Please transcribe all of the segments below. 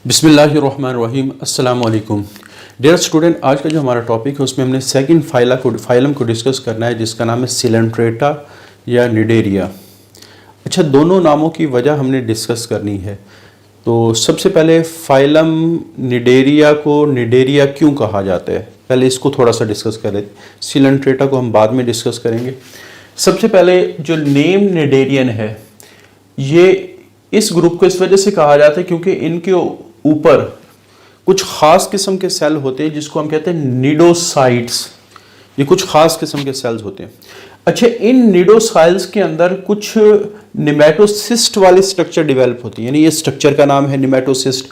बिस्मिल्लाहिर्रहमानिर्रहीम अस्सलाम वालेकुम डियर स्टूडेंट। आज का जो हमारा टॉपिक है उसमें हमने सेकंड फाइलम को डिस्कस करना है जिसका नाम है सिलेंट्रेटा या निडेरिया। अच्छा, दोनों नामों की वजह हमने डिस्कस करनी है। तो सबसे पहले फाइलम निडेरिया को निडेरिया क्यों कहा जाता है, पहले इसको थोड़ा सा डिस्कस करें। सिलेंट्रेटा को हम बाद में डिस्कस करेंगे। सबसे पहले जो नेम निडेरियन है ये इस ग्रुप को इस वजह से कहा जाता है क्योंकि इनके ऊपर कुछ खास किस्म के सेल होते हैं जिसको हम कहते हैं निडोसाइट्स। ये कुछ खास किस्म के सेल्स होते हैं। अच्छा, इन निडोसाइट्स के अंदर कुछ निमेटोसिस्ट वाले स्ट्रक्चर डेवलप होती है, यानी ये स्ट्रक्चर का नाम है निमेटोसिस्ट।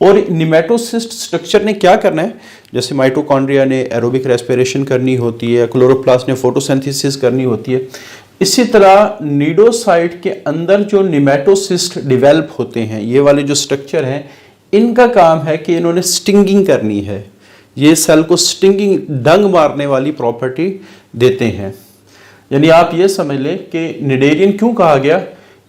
और निमेटोसिस्ट स्ट्रक्चर ने क्या करना है, जैसे माइटोकॉन्ड्रिया ने एरोबिक रेस्पिरेशन करनी होती है, क्लोरोप्लास्ट ने फोटोसिंथेसिस करनी होती है, इसी तरह निडोसाइट के अंदर जो निमेटोसिस्ट डेवलप होते हैं, ये वाले जो स्ट्रक्चर हैं, इनका काम है कि इन्होंने स्टिंगिंग करनी है। ये सेल को स्टिंगिंग डंग मारने वाली प्रॉपर्टी देते हैं। यानी आप ये समझ लें कि निडेरियन क्यों कहा गया,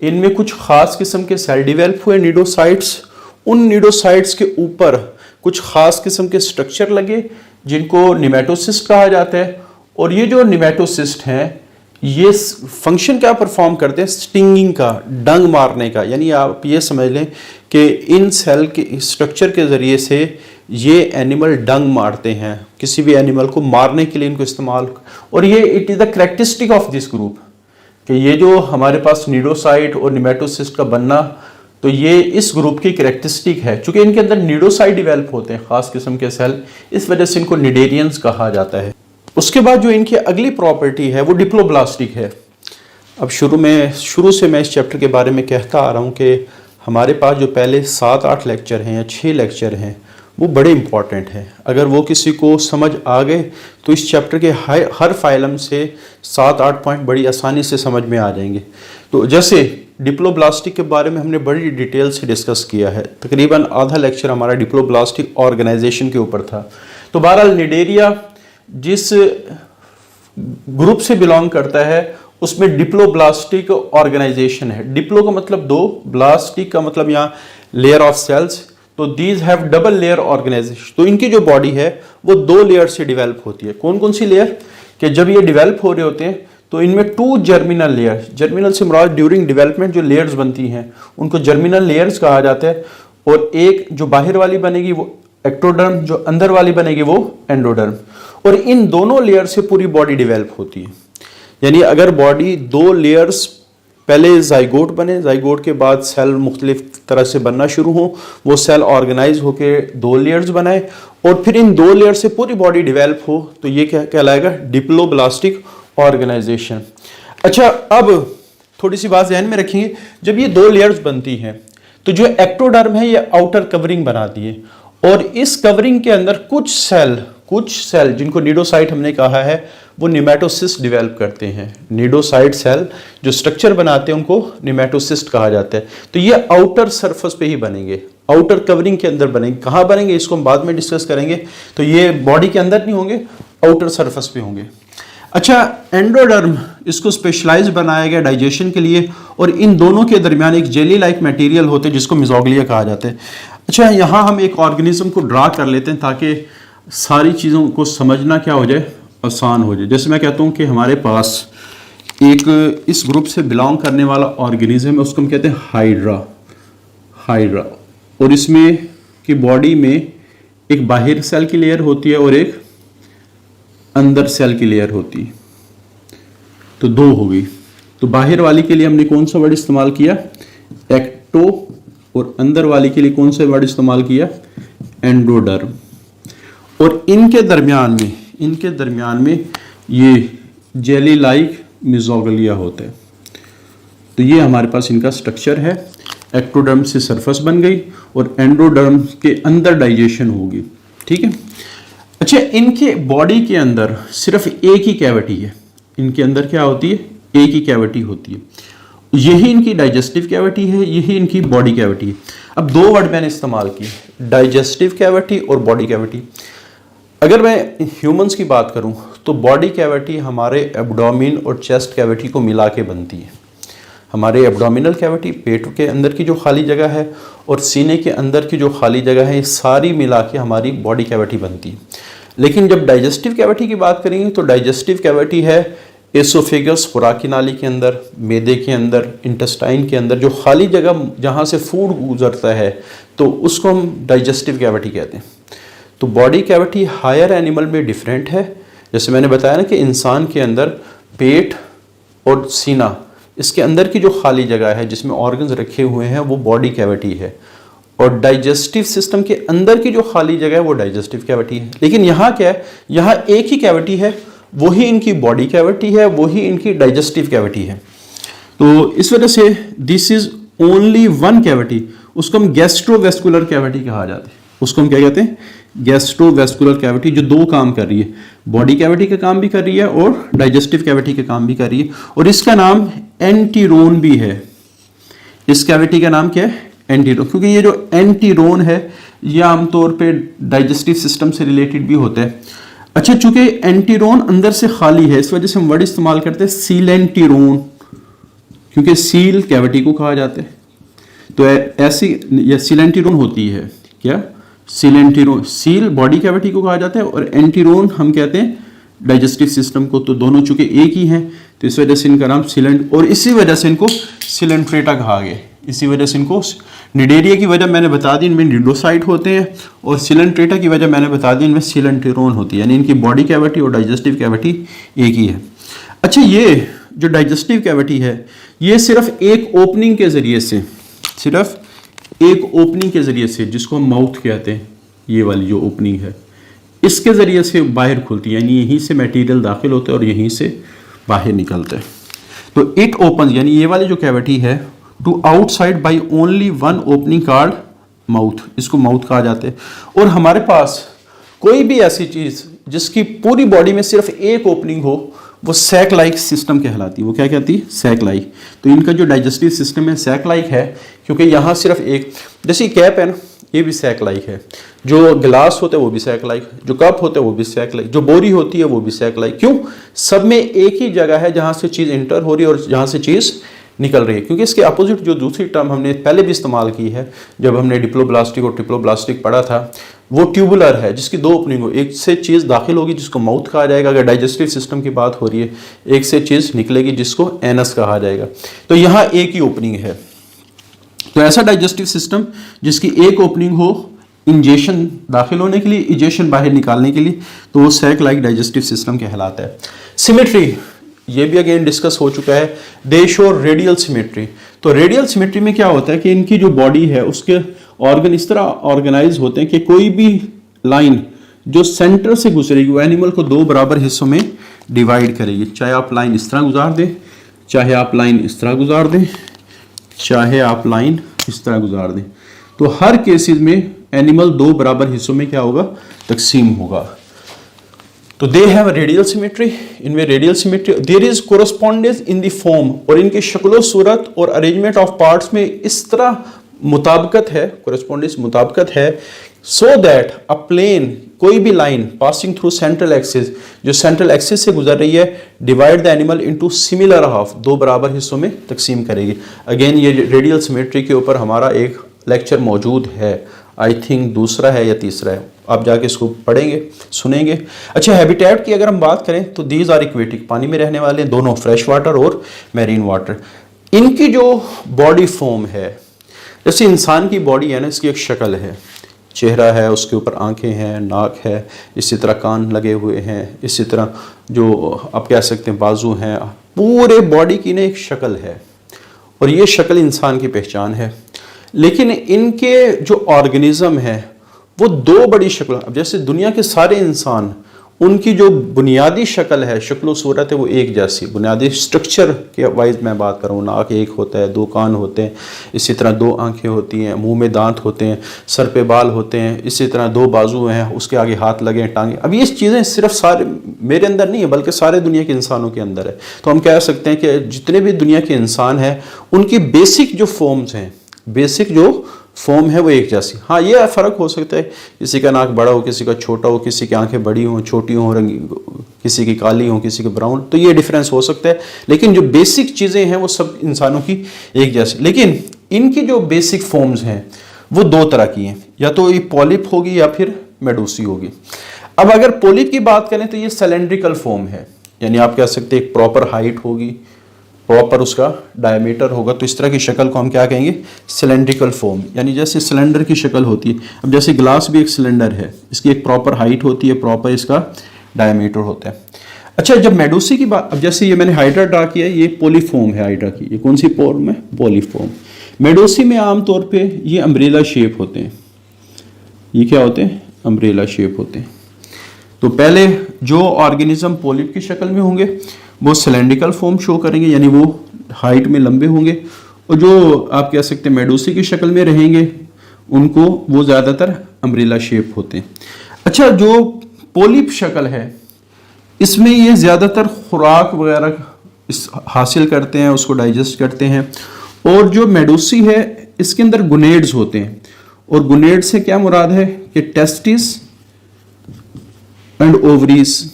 इनमें कुछ खास किस्म के सेल डेवलप हुए निडोसाइट्स, उन निडोसाइट्स के ऊपर कुछ खास किस्म के स्ट्रक्चर लगे जिनको निमेटोसिस्ट कहा जाता है। और ये जो निमेटोसिस्ट हैं ये फंक्शन क्या परफॉर्म करते हैं, स्टिंगिंग का, डंग मारने का। यानी आप ये समझ लें कि इन सेल के स्ट्रक्चर के ज़रिए से ये एनिमल डंग मारते हैं, किसी भी एनिमल को मारने के लिए इनको इस्तेमाल। और ये it is the characteristic of this group कि ये जो हमारे पास निडोसाइट और निमेटोसिस्ट का बनना, तो ये इस ग्रुप की कैरेक्टरिस्टिक है। चूंकि इनके अंदर निडोसाइट डेवलप होते हैं खास किस्म के सेल, इस वजह से इनको निडेरियंस कहा जाता है। उसके बाद जो इनकी अगली प्रॉपर्टी है वो डिप्लोब्लास्टिक है। अब शुरू से मैं इस चैप्टर के बारे में कहता आ रहा हूँ कि हमारे पास जो पहले 7-8 लेक्चर हैं या 6 लेक्चर हैं वो बड़े इंपॉर्टेंट हैं। अगर वो किसी को समझ आ गए तो इस चैप्टर के हर फाइलम से 7-8 पॉइंट बड़ी आसानी से समझ में आ जाएंगे। तो जैसे डिप्लोब्लास्टिक के बारे में हमने बड़ी डिटेल से डिस्कस किया है, तकरीबन आधा लेक्चर हमारा डिप्लोब्लास्टिक ऑर्गेनाइजेशन के ऊपर था। तो बहरहाल निडेरिया जिस ग्रुप से बिलोंग करता है उसमें डिप्लोब्लास्टिक ऑर्गेनाइजेशन है। डिप्लो का मतलब दो, ब्लास्टिक का मतलब यहाँ लेयर ऑफ सेल्स। तो these have double layer organisation. तो इनकी जो बॉडी है वो 2 लेयर से डेवलप होती है। कौन कौन सी लेयर, कि जब ये डेवलप हो रहे होते हैं तो इनमें 2 जर्मिनल लेयर, जर्मिनल से मुराद ड्यूरिंग डेवलपमेंट जो लेयर्स बनती हैं उनको जर्मिनल लेयर्स कहा जाता है। और एक जो बाहर वाली बनेगी वो एक्टोडर्म, जो अंदर वाली बनेगी वो एंडोडर्म। और इन दोनों लेयर से पूरी बॉडी डेवलप होती है। यानी अगर बॉडी 2 लेयर्स, पहले जाइगोट बने, जाइगोट के बाद सेल मुख्तलिफ तरह से बनना शुरू हो, वो सेल ऑर्गेनाइज होकर 2 लेयर्स बनाए और फिर इन 2 लेयर से पूरी बॉडी डेवलप हो, तो ये क्या कहलाएगा, डिप्लोब्लास्टिक ऑर्गेनाइजेशन। अच्छा, अब थोड़ी सी बात ध्यान में रखिए, जब ये 2 लेयर्स बनती हैं तो जो एक्टोडर्म है ये आउटर कवरिंग बनाती है और इस कवरिंग के अंदर कुछ सेल जिनको निडोसाइट हमने कहा है वो निमेटोसिस्ट डेवलप करते हैं। निडोसाइट सेल जो स्ट्रक्चर बनाते हैं उनको निमेटोसिस्ट कहा जाता है। तो ये आउटर सरफेस पे ही बनेंगे, आउटर कवरिंग के अंदर बनेंगे। कहाँ बनेंगे इसको हम बाद में डिस्कस करेंगे। तो ये बॉडी के अंदर नहीं होंगे, आउटर सरफेस पे होंगे। अच्छा, एंडोडर्म, इसको स्पेशलाइज बनाया गया डाइजेशन के लिए और इन दोनों के दरमियान एक जेली लाइक मटेरियल होते हैं जिसको मिजोग्लिया कहा जाता है। अच्छा, यहाँ हम एक ऑर्गेनिज्म को ड्रा कर लेते हैं ताकि सारी चीज़ों को समझना क्या हो जाए, आसान हो जाए। जैसे मैं कहता हूँ कि हमारे पास एक इस ग्रुप से बिलोंग करने वाला ऑर्गेनिज्म है, उसको हम कहते हैं हाइड्रा। और इसमें की बॉडी में एक बाहर सेल की लेयर होती है और एक अंदर सेल की लेयर होती है। तो 2 हो गई। तो बाहर वाली के लिए हमने कौन सा वर्ड इस्तेमाल किया, एक्टो, और अंदर वाली के लिए कौन सा वर्ड इस्तेमाल किया, एंडोडर्म। और इनके दरमियान में ये जेली लाइक मिजोग्लिया होता है। तो ये हमारे पास इनका स्ट्रक्चर है। एक्टोडर्म से सरफेस बन गई और एंडोडर्म के अंदर डाइजेशन होगी। ठीक है। अच्छा, इनके बॉडी के अंदर सिर्फ एक ही कैविटी है। इनके अंदर क्या होती है, एक ही कैविटी होती है। यही इनकी डाइजेस्टिव कैविटी है, यही इनकी बॉडी कैविटी है। अब 2 वर्ड मैंने इस्तेमाल किए, डाइजेस्टिव कैविटी और बॉडी कैविटी। अगर मैं ह्यूमंस की बात करूं तो बॉडी कैविटी हमारे एब्डोमेन और चेस्ट कैविटी को मिला के बनती है। हमारे एब्डोमिनल कैविटी, पेट के अंदर की जो खाली जगह है, और सीने के अंदर की जो खाली जगह है, ये सारी मिला के हमारी बॉडी कैविटी बनती है। लेकिन जब डाइजेस्टिव कैविटी की बात करेंगे तो डाइजेस्टिव कैविटी है एसोफेगस, खुराकी नाली के अंदर, मैदे के अंदर, इंटेस्टाइन के अंदर जो खाली जगह जहाँ से फूड गुजरता है, तो उसको हम डाइजेस्टिव कैविटी कहते हैं। तो बॉडी कैविटी हायर एनिमल में डिफरेंट है। जैसे मैंने बताया ना कि इंसान के अंदर पेट और सीना, इसके अंदर की जो खाली जगह है जिसमें ऑर्गन्स रखे हुए हैं वो बॉडी कैविटी है, और डाइजेस्टिव सिस्टम के अंदर की जो खाली जगह है वो डाइजेस्टिव कैविटी है। लेकिन यहाँ क्या है, यहाँ एक ही कैविटी है, वही इनकी बॉडी कैविटी है, वही इनकी डाइजेस्टिव कैविटी है। तो इस वजह से this is only one cavity, उसको हम गैस्ट्रोवेस्कुलर कैविटी कहा जाता है। उसको हम क्या कहते हैं, गैस्ट्रोवेस्कुलर कैविटी, जो दो काम कर रही है, बॉडी कैविटी का काम भी कर रही है और डाइजेस्टिव कैविटी का काम भी कर रही है। और इसका नाम एंटीरोन भी है। इस कैविटी का नाम क्या है, एंटीरोन, क्योंकि ये जो एंटीरोन है ये आमतौर पे डाइजेस्टिव सिस्टम से रिलेटेड भी होता है। अच्छा, चूंकि एंटीरोन अंदर से खाली है, इस वजह से हम वर्ड इस्तेमाल करते हैं सीलेंटीरोन, क्योंकि सील कैविटी को कहा जाता है। तो ऐसी ये सीलेंटीरोन होती है, क्या सीलेंटीरोन, सील बॉडी कैविटी को कहा जाता है और एंटीरोन हम कहते हैं डाइजेस्टिव सिस्टम को। तो दोनों चूंकि एक ही हैं तो इस वजह से इनका नाम सीलेंट, और इसी वजह से इनको सिलेंट्रेटा कहा गया। इसी वजह से इनको, निडेरिया की वजह मैंने बता दी इनमें निडोसाइट होते हैं, और सिलेंट्रेटा की वजह मैंने बता दी इनमें सिलेंटीरोन होती है, यानी इनकी बॉडी कैविटी और डाइजेस्टिव कैविटी एक ही है। अच्छा, ये जो डाइजेस्टिव कैविटी है ये सिर्फ एक ओपनिंग के जरिए से, सिर्फ एक ओपनिंग के जरिए से, जिसको हम माउथ कहते हैं, ये वाली जो ओपनिंग है, इसके जरिए से बाहर खुलती है, यानी यहीं से मटेरियल दाखिल होता है और यहीं से बाहर निकलता है। तो इट ओपन, यानी ये वाली जो कैविटी है, to outside by only one opening called mouth, इसको माउथ कहा जाता है। और हमारे पास कोई भी ऐसी चीज जिसकी पूरी बॉडी में सिर्फ एक ओपनिंग हो, वो सैक लाइक सिस्टम कहलाती है। वो क्या कहती है, सैक लाइक। तो इनका जो डाइजेस्टिव सिस्टम है सैक लाइक है, क्योंकि यहाँ सिर्फ एक, जैसे कैप है ना, ये भी सैक लाइक है, जो गिलास होते हैं वो भी सैक लाइक, जो कप होते हैं वो भी सैक लाइक, जो बोरी होती है वो भी सैक लाइक। क्यों, सब में एक ही जगह है जहाँ से चीज़ इंटर हो रही है और जहाँ से चीज़ निकल रही है। क्योंकि इसके अपोजिट जो दूसरी टर्म हमने पहले भी इस्तेमाल की है, जब हमने डिप्लोब्लास्टिक और ट्रिप्लोब्लास्टिक पढ़ा था, वो ट्यूबुलर है, जिसकी दो ओपनिंग हो, एक से चीज़ दाखिल होगी जिसको माउथ कहा जाएगा अगर डाइजेस्टिव सिस्टम की बात हो रही है, एक से चीज़ निकलेगी जिसको एनस कहा जाएगा। तो यहाँ एक ही ओपनिंग है। तो ऐसा डाइजेस्टिव सिस्टम जिसकी एक ओपनिंग हो इंजेशन दाखिल होने के लिए, इजेशन बाहर निकालने के लिए, तो वो सैक लाइक डाइजेस्टिव सिस्टम कहलाता है। सिमेट्री, ये भी अगेन डिस्कस हो चुका है, दे शो रेडियल सिमेट्री। तो रेडियल सिमेट्री में क्या होता है कि इनकी जो बॉडी है उसके ऑर्गन इस तरह ऑर्गेनाइज होते हैं कि कोई भी लाइन जो सेंटर से गुजरेगी वो एनिमल को दो बराबर हिस्सों में डिवाइड करेगी। चाहे आप लाइन इस तरह गुजार दें, चाहे आप लाइन इस तरह गुजार दें, चाहे आप लाइन इस तरह गुजार दें, तो हर केसेस में एनिमल दो बराबर हिस्सों में क्या होगा, तकसीम होगा। तो दे हैव रेडियल सिमेट्री, इनमें radial symmetry, there is correspondence in the form, और इनके शक्लो सूरत और अरेंजमेंट ऑफ पार्ट्स में इस तरह मुताबिकत है, कोरस्पॉन्डेंस मुताबिकत है, सो दैट अ प्लेन, कोई भी line passing through central axis, जो सेंट्रल एक्सिस से गुजर रही है, divide the animal into similar half, दो बराबर हिस्सों में तकसीम करेगी। अगेन ये रेडियल सिमेट्री के ऊपर हमारा एक लेक्चर मौजूद है, आई थिंक दूसरा है या तीसरा है, आप जाके इसको पढ़ेंगे, सुनेंगे। अच्छा, हैबिटेट की अगर हम बात करें तो दीज आर इक्वेटिक, पानी में रहने वाले दोनों, फ्रेश वाटर और मैरीन वाटर। इनकी जो बॉडी फॉर्म है, जैसे इंसान की बॉडी है ना, इसकी एक शक्ल है, चेहरा है, उसके ऊपर आंखें हैं, नाक है, इसी तरह कान लगे हुए हैं, इसी तरह जो आप कह सकते हैं बाजू हैं, पूरे बॉडी की ना एक शक्ल है, और ये शक्ल इंसान की पहचान है। लेकिन इनके जो ऑर्गेनिज्म है वो दो बड़ी शक्ल, अब जैसे दुनिया के सारे इंसान, उनकी जो बुनियादी शक्ल है, शक्ल सूरत है, वो एक जैसी, बुनियादी स्ट्रक्चर के वाइज मैं बात कर रहा हूँ, नाक एक होता है, दो कान होते हैं, इसी तरह दो आंखें होती हैं, मुंह में दांत होते हैं, सर पे बाल होते हैं, इसी तरह दो बाजू हैं, उसके आगे हाथ लगे हैं, टांगे। अब ये चीज़ें सिर्फ सारे मेरे अंदर नहीं है, बल्कि सारे दुनिया के इंसानों के अंदर है। तो हम कह सकते हैं कि जितने भी दुनिया के इंसान हैं, उनकी बेसिक जो फॉर्म्स हैं, बेसिक जो फॉर्म है वो एक जैसी। हाँ, ये फ़र्क हो सकता है, किसी का नाक बड़ा हो, किसी का छोटा हो, किसी की आंखें बड़ी हों, छोटी हों, रंगी, किसी की काली हो, किसी की ब्राउन, तो ये डिफरेंस हो सकता है। लेकिन जो बेसिक चीज़ें हैं वो सब इंसानों की एक जैसी। लेकिन इनकी जो बेसिक फॉर्म्स हैं वो दो तरह की हैं, या तो ये पॉलिप होगी या फिर मेडूसी होगी। अब अगर पॉलिप की बात करें तो ये सिलेंड्रिकल फॉर्म है, यानी आप कह सकते हैं एक प्रॉपर हाइट होगी, प्रॉपर उसका डायमीटर होगा, तो इस तरह की शक्ल को हम क्या कहेंगे, सिलेंड्रिकल फॉर्म, यानी जैसे सिलेंडर की शक्ल होती है। अब जैसे ग्लास भी एक सिलेंडर है, इसकी एक प्रॉपर हाइट होती है, प्रॉपर इसका डायमीटर होता है। अच्छा, जब मेडूसी की बात, अब जैसे ये मैंने हाइड्रा ड्रा किया है, ये पॉलीफॉर्म है हाइड्रा की, ये कौन सी फॉर्म है, पॉलीफॉर्म। मेडूसी में आमतौर पे ये अम्ब्रेला शेप होते हैं, ये क्या होते हैं, अम्ब्रेला शेप होते हैं। तो पहले जो ऑर्गेनिज्म पॉलिप की शक्ल में होंगे वो सिलेंड्रिकल फॉर्म शो करेंगे, यानी वो हाइट में लंबे होंगे, और जो आप कह सकते हैं मेडूसी की शक्ल में रहेंगे उनको वो ज़्यादातर अम्ब्रेला शेप होते हैं। अच्छा, जो पॉलिप शक्ल है इसमें ये ज़्यादातर खुराक वगैरह हासिल करते हैं, उसको डाइजेस्ट करते हैं। और जो मेडूसी है इसके अंदर गुनेड्स होते हैं, और गुनेड से क्या मुराद है कि टेस्टिस एंड ओवरीज,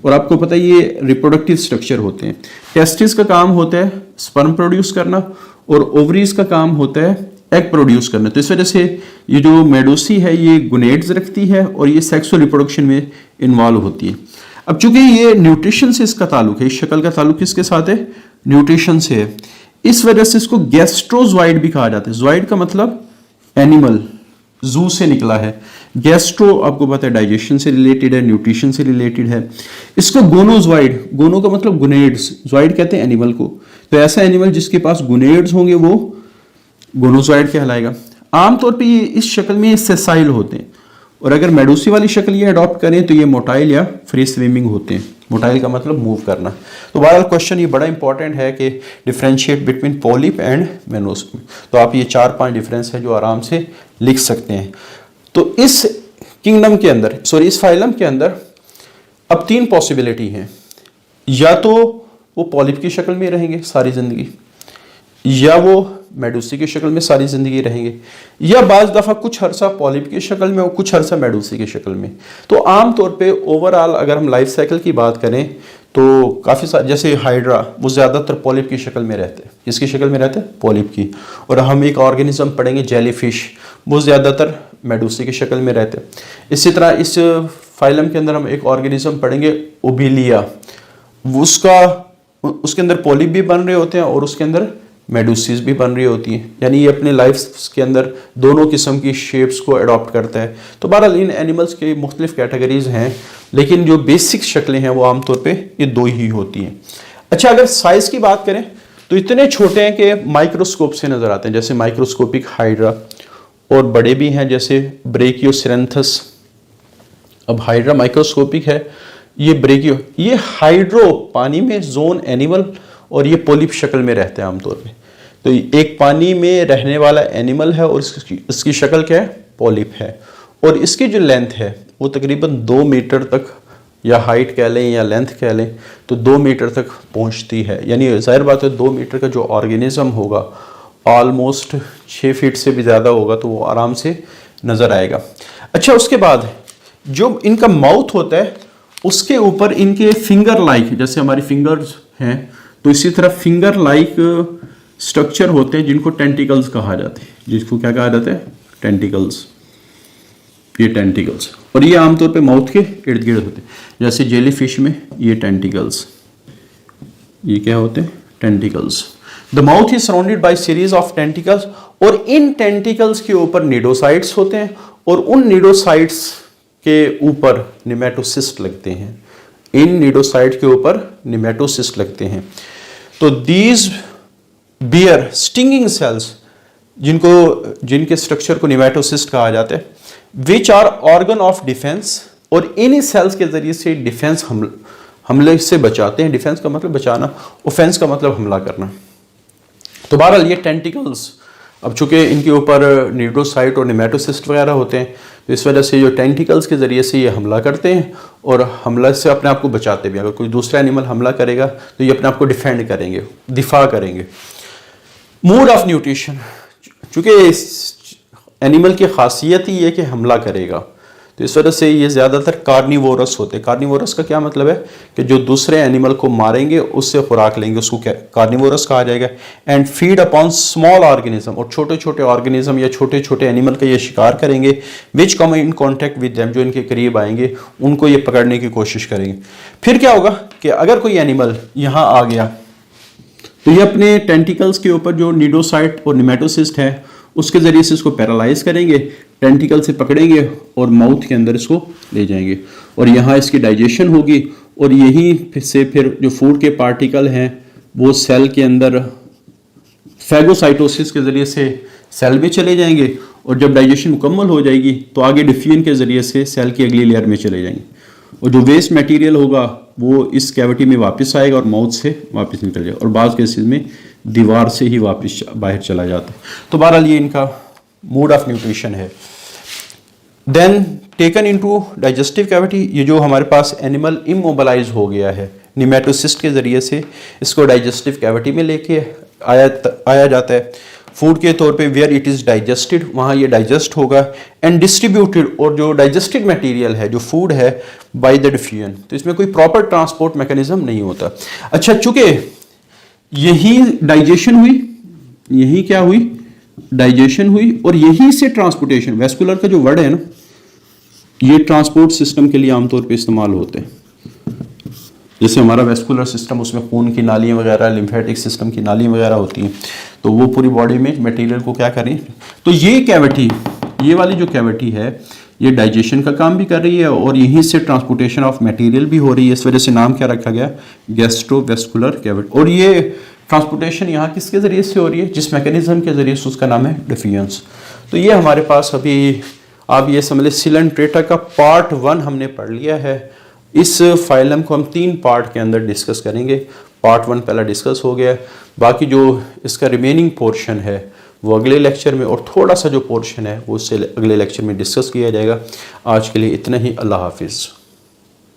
और आपको पता है ये रिप्रोडक्टिव स्ट्रक्चर होते हैं। टेस्टिस का काम होता है स्पर्म प्रोड्यूस करना, और ओवरीज का काम होता है एग प्रोड्यूस करना। तो इस वजह से ये जो मेडूसी है ये गुनेड्स रखती है और ये सेक्सुअल रिप्रोडक्शन में इन्वॉल्व होती है। अब चूंकि ये न्यूट्रिशन से इसका ताल्लुक है, इस शक्ल का ताल्लुक किसके साथ है, न्यूट्रिशन से है, इस वजह से इसको गैस्ट्रोजोइड भी कहा जाता है। जोइड का मतलब एनिमल, जू से निकला है। गैस्ट्रो आपको पता है डाइजेशन से रिलेटेड है, न्यूट्रिशन से रिलेटेड है। इसको गोनोजोइड, गोनो का मतलब गुनेड्स, जोइड कहते हैं एनिमल को, तो ऐसा एनिमल जिसके पास गुनेड्स होंगे वो गोनोजोइड कहलाएगा। आमतौर पे ये इस शक्ल में सेसाइल होते हैं, और अगर मेडूसी वाली शक्ल ये अडॉप्ट करें तो ये मोटाइल या फ्री स्विमिंग होते हैं। मोटाइल का मतलब मूव करना। तो बहरहाल क्वेश्चन ये बड़ा इंपॉर्टेंट है कि डिफरेंशिएट बिटवीन पॉलिप एंड मेडूसी। तो आप ये 4-5 डिफरेंस है जो आराम से लिख सकते हैं। तो इस किंगडम के अंदर, सॉरी इस फाइलम के अंदर अब 3 पॉसिबिलिटी हैं, या तो वो पॉलिप की शक्ल में रहेंगे सारी जिंदगी, या वो मेडूसी की शक्ल में सारी जिंदगी रहेंगे, या बाज दफ़ा कुछ अरसा पॉलिप की शक्ल में और कुछ अरसा मेडूसी की शक्ल में। तो आमतौर पे ओवरऑल अगर हम लाइफ साइकिल की बात करें तो काफ़ी सारे, जैसे हाइड्रा वो ज़्यादातर पॉलिप की शक्ल में रहते हैं, इसकी शक्ल में रहते हैं पॉलिप की। और हम एक ऑर्गेनिज्म पढ़ेंगे जेलीफिश, वो ज़्यादातर मेडूसी की शक्ल में रहते हैं। इसी तरह इस फाइलम के अंदर हम एक ऑर्गेनिज्म पढ़ेंगे ओबिलिया, उसके अंदर पॉलिप भी बन रहे होते हैं और उसके अंदर मेडूसीज भी बन रही होती हैं, यानी ये अपने लाइफ के अंदर दोनों किस्म की शेप्स को अडॉप्ट करता है। तो बहरहाल इन एनिमल्स के मुख्तलिफ कैटेगरीज हैं, लेकिन जो बेसिक शक्लें हैं वो आमतौर पे ये 2 ही होती हैं। अच्छा, अगर साइज की बात करें तो इतने छोटे हैं कि माइक्रोस्कोप से नजर आते हैं, जैसे माइक्रोस्कोपिक हाइड्रा, और बड़े भी हैं जैसे ब्रेकियोसिरेंथस। अब हाइड्रा माइक्रोस्कोपिक है, ये हाइड्रो पानी में जोन एनिमल, और ये पॉलिप शक्ल में रहते हैं आमतौर पे। तो एक पानी में रहने वाला एनिमल है और इसकी शक्ल क्या है, पॉलिप है, और इसकी जो लेंथ है वो तकरीबन 2 मीटर तक, या हाइट कह लें या लेंथ कह लें, तो 2 मीटर तक पहुंचती है। यानी जाहिर बात है 2 मीटर का जो ऑर्गेनिज्म होगा ऑलमोस्ट 6 फीट से भी ज़्यादा होगा, तो वो आराम से नज़र आएगा। अच्छा, उसके बाद जो इनका माउथ होता है उसके ऊपर इनके फिंगर लाइक, जैसे हमारी फिंगर्स हैं तो इसी तरह फिंगर लाइक स्ट्रक्चर होते हैं जिनको टेंटिकल्स कहा जाता है। जिसको क्या कहा जाता है, टेंटिकल्स, ये टेंटिकल्स, और ये आमतौर पे माउथ के इर्द गिर्द होते हैं। जैसे जेलीफिश में ये टेंटिकल्स, ये क्या होते हैं, tentacles. The mouth is surrounded by series of tentacles, और इन टेंटिकल्स के ऊपर निडोसाइट्स होते हैं, और उन निडोसाइट्स के ऊपर निमेटोसिस्ट लगते हैं। इन निडोसाइट के ऊपर निमेटोसिस्ट लगते हैं। तो दीज बियर स्टिंगिंग सेल्स, जिनके स्ट्रक्चर को निमेटोसिस्ट कहा जाता है, which are organ of defence, और इन सेल्स के जरिए से डिफेंस हमले से बचाते हैं। डिफेंस का मतलब बचाना, ऑफेंस का मतलब हमला करना। तो बहरहाल ये टेंटिकल्स, अब चूंकि इनके ऊपर निडोसाइट और निमेटोसिस्ट वगैरह होते हैं, तो इस वजह से जो टेंटिकल्स के जरिए से ये हमला करते हैं और हमला से अपने आप को बचाते भी। अगर कोई दूसरा एनिमल हमला करेगा तो ये अपने आप को डिफेंड करेंगे, दिफा करेंगे। मोड ऑफ न्यूट्रिशन, चूंकि एनिमल की खासियत ही है कि हमला करेगा, तो इस वजह से ये ज़्यादातर कार्निवोरस होते हैं। कार्निवोरस का क्या मतलब है कि जो दूसरे एनिमल को मारेंगे उससे खुराक लेंगे, उसको क्या कार्निवोरस कहा जाएगा। And feed upon small organism, और छोटे छोटे ऑर्गेनिज्म या छोटे छोटे एनिमल का ये शिकार करेंगे, विच कम इन कॉन्टैक्ट विद देम, जो इनके करीब आएंगे उनको ये पकड़ने की कोशिश करेंगे। फिर क्या होगा कि अगर कोई एनिमल यहाँ आ गया तो ये अपने टेंटिकल्स के ऊपर जो निडोसाइट और निमेटोसिस्ट है उसके ज़रिए से इसको पैरालाइज करेंगे, टेंटिकल से पकड़ेंगे और माउथ के अंदर इसको ले जाएंगे, और यहाँ इसकी डाइजेशन होगी, और यहीं से फिर जो फूड के पार्टिकल हैं वो सेल के अंदर फैगोसाइटोसिस के ज़रिए से सेल में चले जाएंगे, और जब डाइजेशन मुकम्मल हो जाएगी तो आगे डिफियन के ज़रिए से सेल की अगली लेयर में चले जाएंगे, और जो वेस्ट मटेरियल होगा वो इस कैविटी में वापस आएगा और माउथ से वापस निकल जाएगा, और बाज़ केसेस में दीवार से ही वापस बाहर चला जाता है। तो बहरहाल ये इनका मोड ऑफ न्यूट्रिशन है। Then taken into digestive cavity, ये जो हमारे पास एनिमल इमोबलाइज हो गया है निमेटोसिस्ट के ज़रिए से, इसको डाइजेस्टिव कैविटी में लेके आया जाता है फूड के तौर पे, वेयर इट इज़ डाइजेस्टेड, वहाँ ये डाइजेस्ट होगा, एंड डिस्ट्रीब्यूटेड, और जो डाइजेस्टेड मटेरियल है जो फूड है बाय द डिफियन, तो इसमें कोई प्रॉपर ट्रांसपोर्ट मैकेनिज्म नहीं होता। अच्छा, चूंकि यही डाइजेशन हुई, यही क्या हुई, डाइजेशन हुई, और यही से ट्रांसपोर्टेशन, वेस्कुलर का जो वर्ड है ना, ये ट्रांसपोर्ट सिस्टम के लिए आमतौर पे इस्तेमाल होते हैं। जैसे हमारा वेस्कुलर सिस्टम, उसमें खून की नालियाँ वगैरह, लिम्फेटिक सिस्टम की नालियाँ वगैरह होती हैं, तो वो पूरी बॉडी में मटेरियल को क्या करें, तो ये कैविटी, ये वाली जो कैविटी है ये डाइजेशन का काम भी कर रही है, और यहीं से ट्रांसपोर्टेशन ऑफ मटेरियल भी हो रही है। इस वजह से नाम क्या रखा गया, गैस्ट्रोवेस्कुलर कैविटी। और ये ट्रांसपोर्टेशन यहाँ किसके ज़रिए से हो रही है, जिस मैकेनिज्म के ज़रिए से, उसका नाम है डिफियंस। तो ये हमारे पास अभी आप ये समझ लें सिलेंट्रेटा का पार्ट 1 हमने पढ़ लिया है। इस फाइलम को हम 3 पार्ट के अंदर डिस्कस करेंगे। पार्ट 1 पहला डिस्कस हो गया, बाकी जो इसका रिमेनिंग पोर्शन है वो अगले लेक्चर में, और थोड़ा सा जो पोर्शन है वो उससे अगले लेक्चर में डिस्कस किया जाएगा। आज के लिए इतना ही, अल्लाह हाफिज़।